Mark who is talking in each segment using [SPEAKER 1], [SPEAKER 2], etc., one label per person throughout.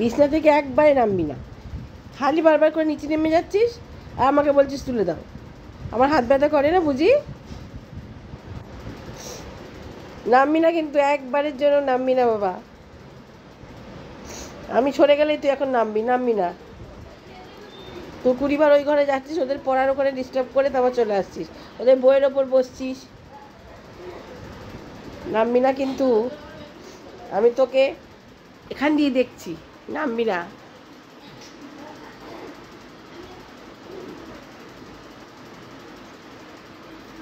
[SPEAKER 1] বিছনা থেকে একবারে নামবি না, খালি বারবার করে নিচে নেমে যাচ্ছিস আর আমাকে বলছিস তুলে দাও। আমার হাত ব্যথা করে না বুঝি? নামবি না কিন্তু, একবারের জন্য নামবি না বাবা। আমি সরে গেলেই তুই এখন নামবি না। তো 20 বার ওই ঘরে যাচ্ছিস, ওদের পড়ার ওখানে ডিস্টার্ব করে তারপর চলে আসছিস, ওদের বইয়ের ওপর বসছিস। নামবি না কিন্তু, আমি তোকে এখান দিয়ে দেখছি, নামবি না।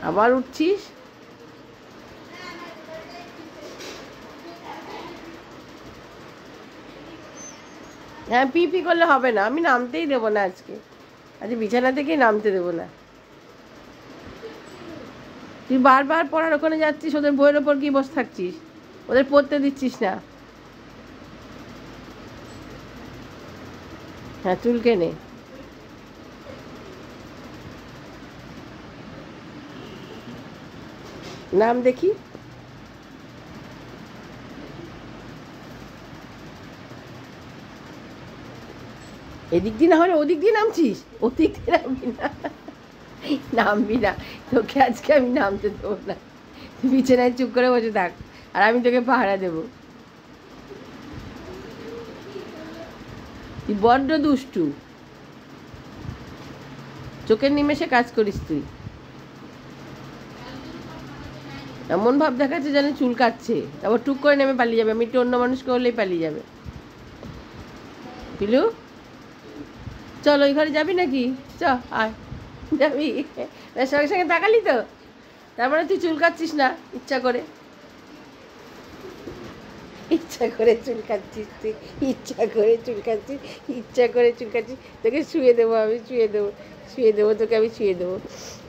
[SPEAKER 1] আবার উঠছিস। হ্যাঁ, পি পি করলে হবে না, আমি নামতেই দেবো না আজকে বিছানা থেকেই নামতে দেবো না। তুই বারবার পড়ার ওখানে যাচ্ছিস, ওদের বইয়ের ওপর কি বসে থাকছিস, ওদের পড়তে দিচ্ছিস না। হ্যাঁ, চুলকে নে। নাম দেখি। এদিক দিয়ে না হলে ওদিক দিয়ে নামছিস, ওদিক দিয়ে নামবি না, নামবি না। তোকে আজকে আমি নামতে দেবো না, বিছানায় চুপ করে বসে থাক আর আমি তোকে পাহারা দেবো। তুই বড্ড দুষ্টু, চোখের নিমেষে কাজ করিস তুই। এমন ভাব দেখাচ্ছে যেন চুল কাটছে, তারপর টুক করে নেমে পালিয়ে যাবে। আমি একটু অন্য মানুষকে হলেই পালিয়ে যাবে। পিলু, চল ওই ঘরে যাবি নাকি? চ আয়, যাবি? সঙ্গে সঙ্গে তাকালি তো, তার মানে তুই চুল কাটছিস না ইচ্ছা করে, ইচ্ছা করে চুল কাটছিস তুই, ইচ্ছা করে চুল কাটছিস, ইচ্ছা করে চুল কাটছিস। তোকে শুয়ে দেবো, আমি শুয়ে দেবো তোকে, আমি শুয়ে দেবো।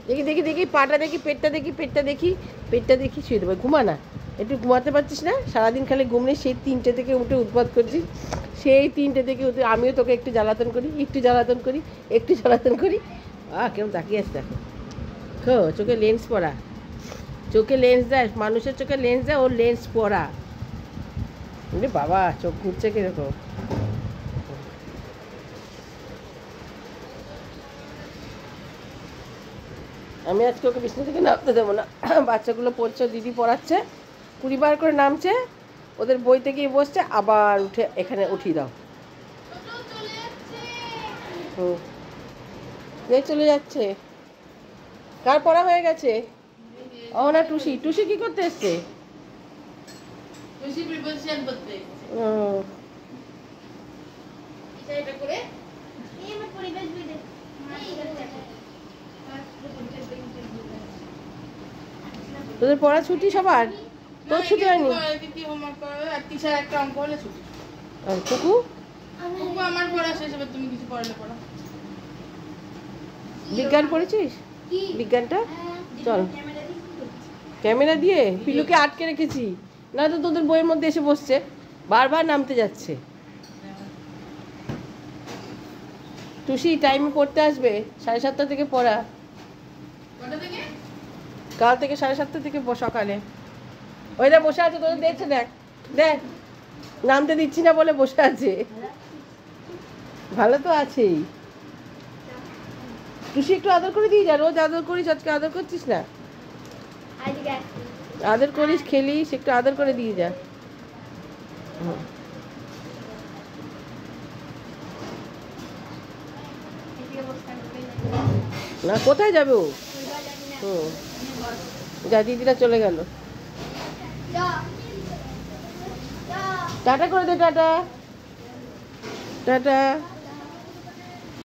[SPEAKER 1] দেখি দেখি দেখি পাটা দেখি, পেটটা দেখি, পেটটা দেখি শুয়ে দেবো। ঘুমা না, একটু ঘুমাতে পারছিস না? সারাদিন খালি ঘুমলে সেই 3টে থেকে উঠে উৎপাত করছিস, সেই 3টে থেকে উঠে। আমিও তোকে একটু জ্বালাতন করি। কেমন তাকিয়ে আসছে দেখো। চোখে লেন্স পরা, চোখে লেন্স দেয়, মানুষের চোখে লেন্স দেয়, ওর লেন্স পরা। বাবা, চোখ ঘুরছে কিরকম। আমি আজকে ওকে বিছানা থেকে নামতে দেবো না। বাচ্চাগুলো পড়ছে, দিদি পড়াচ্ছে, 20 বার করে নামছে, ওদের বইতে গিয়ে বসছে, আবার উঠে এখানে উঠিয়ে দাও। চলে যাচ্ছে। কার পড়া হয়ে গেছে? না, টুসি কি করতে এসছে? তোদের পড়া ছুটি সবার? তোর ছুটি হয়নি? কুকু আমার পড়া শেষ হবে, তুমি কিছু পড়ালে পড়া। বিজ্ঞান পড়েছিস? বিজ্ঞানটা চল, ক্যামেরা দিয়ে পিলুকে আটকে রেখেছি, না তো তোদের বইয়ের মধ্যে এসে বসছে, বারবার নামতে যাচ্ছে। টুসি টাইমে পড়তে আসবে, 7:30 থেকে পড়া, কাল থেকে 7:30 থেকে সকালে। ওইটা বসে আছে, তোদের দেখছে, দেখ নামতে দিচ্ছি না বলে বসে আছে। ভালো তো আছেই। টুসি একটু আদর করে দিয়ে যা, রোজ আদর করিস, আজকে আদর করছিস না? আদর করিস, খেলিস, একটু আদর করে দিয়ে যা। না, কোথায় যাবে ও? যা, দিদিরা চলে গেল। টাটা করে দে, টাটা।